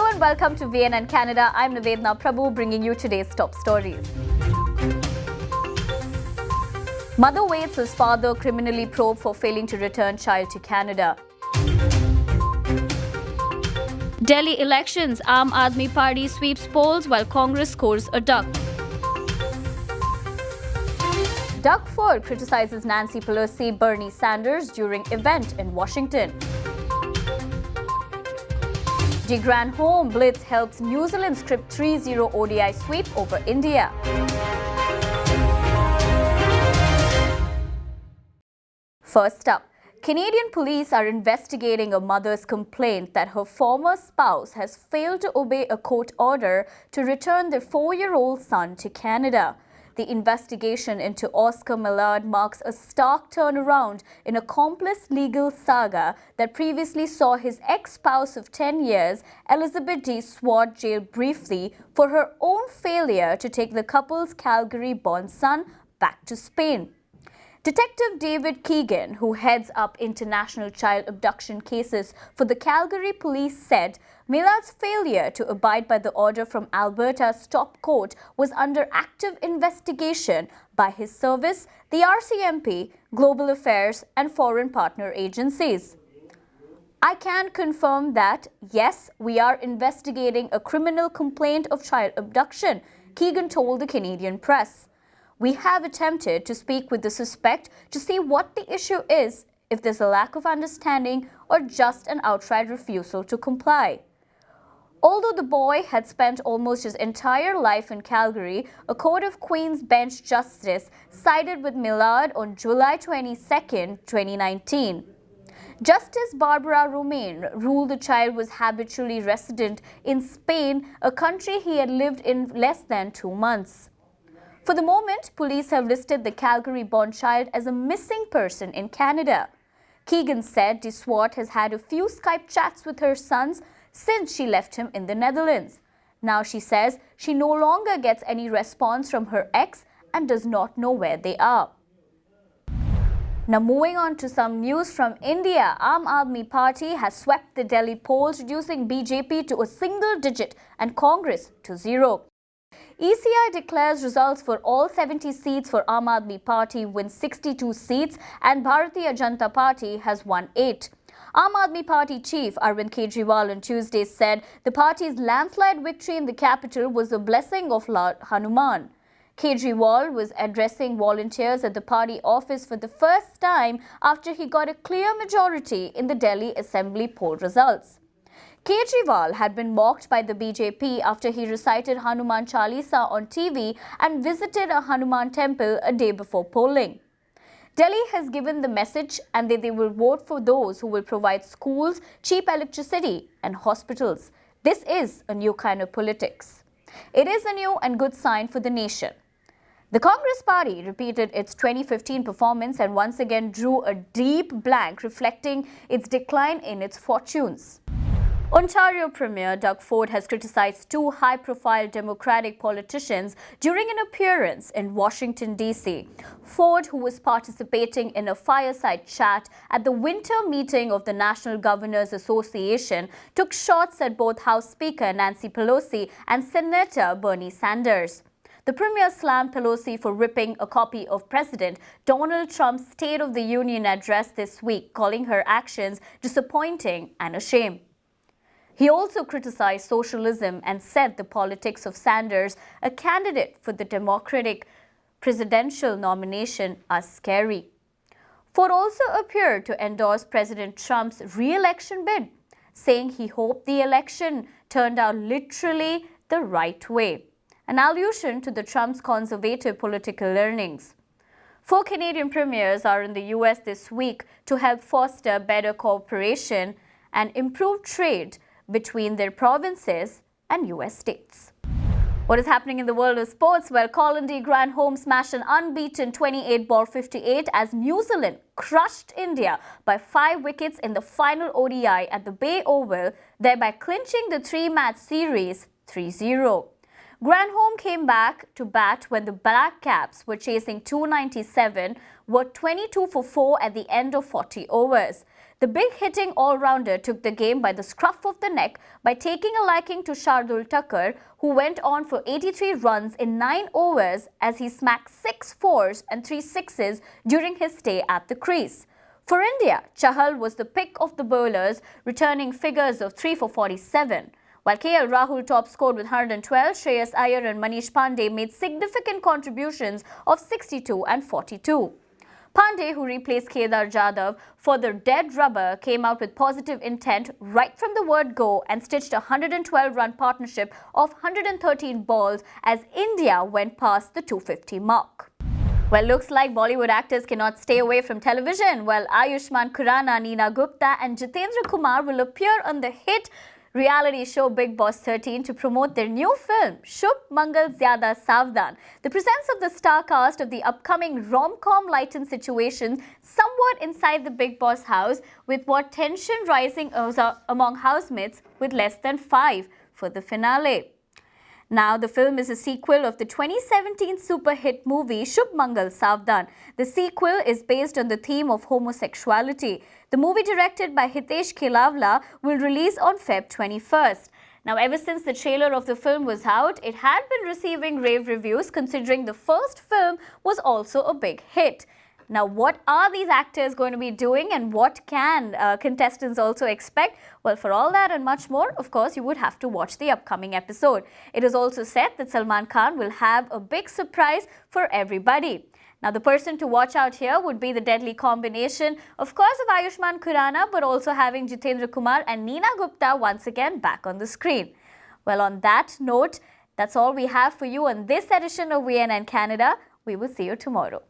Hello and welcome to VNN Canada. I'm Nivedna Prabhu bringing you today's top stories. Mother waits his father criminally probed for failing to return child to Canada. Delhi elections, Aam Aadmi Party sweeps polls while Congress scores a duck. Doug Ford criticizes Nancy Pelosi Bernie Sanders during event in Washington. The Grandhomme blitz helps New Zealand script 3-0 ODI sweep over India. First up, Canadian police are investigating a mother's complaint that her former spouse has failed to obey a court order to return their 4-year-old son to Canada. The investigation into Oscar Millard marks a stark turnaround in a complex legal saga that previously saw his ex-spouse of 10 years, Elizabeth D. Swart, jailed briefly for her own failure to take the couple's Calgary-born son back to Spain. Detective David Keegan, who heads up international child abduction cases for the Calgary police, said Millard's failure to abide by the order from Alberta's top court was under active investigation by his service, the RCMP, Global Affairs and foreign partner agencies. I can confirm that, yes, we are investigating a criminal complaint of child abduction, Keegan told the Canadian press. We have attempted to speak with the suspect to see what the issue is, if there's a lack of understanding or just an outright refusal to comply. Although the boy had spent almost his entire life in Calgary, a Court of Queen's Bench justice sided with Millard on July 22, 2019. Justice Barbara Romain ruled the child was habitually resident in Spain, a country he had lived in less than 2 months. For the moment, police have listed the Calgary-born child as a missing person in Canada. Keegan said De Swart has had a few Skype chats with her sons since she left him in the Netherlands. Now she says she no longer gets any response from her ex and does not know where they are. Now moving on to some news from India, Aam Aadmi Party has swept the Delhi polls, reducing BJP to a single digit and Congress to 0. ECI declares results for all 70 seats for Aam Aadmi Party wins 62 seats and Bharatiya Janata Party has won 8. Aam Aadmi Party chief Arvind Kejriwal on Tuesday said the party's landslide victory in the capital was a blessing of Lord Hanuman. Kejriwal was addressing volunteers at the party office for the first time after he got a clear majority in the Delhi Assembly poll results. Kejriwal had been mocked by the BJP after he recited Hanuman Chalisa on TV and visited a Hanuman temple a day before polling. Delhi has given the message and they will vote for those who will provide schools, cheap electricity and hospitals. This is a new kind of politics. It is a new and good sign for the nation. The Congress party repeated its 2015 performance and once again drew a deep blank, reflecting its decline in its fortunes. Ontario Premier Doug Ford has criticized 2 high-profile Democratic politicians during an appearance in Washington, D.C. Ford, who was participating in a fireside chat at the winter meeting of the National Governors Association, took shots at both House Speaker Nancy Pelosi and Senator Bernie Sanders. The Premier slammed Pelosi for ripping a copy of President Donald Trump's State of the Union address this week, calling her actions disappointing and a shame. He also criticized socialism and said the politics of Sanders, a candidate for the Democratic presidential nomination, are scary. Ford also appeared to endorse President Trump's re-election bid, saying he hoped the election turned out literally the right way, an allusion to the Trump's conservative political leanings. 4 Canadian premiers are in the US this week to help foster better cooperation and improve trade between their provinces and US states. What is happening in the world of sports? Well, Colin D. Grandhomme smashed an unbeaten 28-ball 58 as New Zealand crushed India by 5 wickets in the final ODI at the Bay Oval, thereby clinching the 3-match series 3-0. Grandhomme came back to bat when the Black Caps were chasing 297, were 22 for 4 at the end of 40 overs. The big-hitting all-rounder took the game by the scruff of the neck by taking a liking to Shardul Thakur, who went on for 83 runs in 9 overs as he smacked 6 fours and 3 sixes during his stay at the crease. For India, Chahal was the pick of the bowlers, returning figures of 3 for 47. While KL Rahul top scored with 112, Shreyas Iyer and Manish Pandey made significant contributions of 62 and 42. Pandey, who replaced Kedar Jadhav for the dead rubber, came out with positive intent right from the word go and stitched a 112-run partnership of 113 balls as India went past the 250 mark. Well, looks like Bollywood actors cannot stay away from television. Well, Ayushmann, Khurrana, Neena Gupta and Jitendra Kumar will appear on the hit reality show Bigg Boss 13 to promote their new film, Shubh Mangal Zyada Savdhan. The presence of the star cast of the upcoming rom-com lightened situations somewhat inside the Bigg Boss house, with what tension rising among housemates with less than 5 for the finale. Now, the film is a sequel of the 2017 super hit movie Shubh Mangal Savdhan. The sequel is based on the theme of homosexuality. The movie, directed by Hitesh Kelavla, will release on Feb 21st. Now, ever since the trailer of the film was out, it had been receiving rave reviews, considering the first film was also a big hit. Now, what are these actors going to be doing, and what can contestants also expect? Well, for all that and much more, of course, you would have to watch the upcoming episode. It is also said that Salman Khan will have a big surprise for everybody. Now, the person to watch out here would be the deadly combination, of course, of Ayushmann Khurrana, but also having Jitendra Kumar and Neena Gupta once again back on the screen. Well, on that note, that's all we have for you on this edition of VNN Canada. We will see you tomorrow.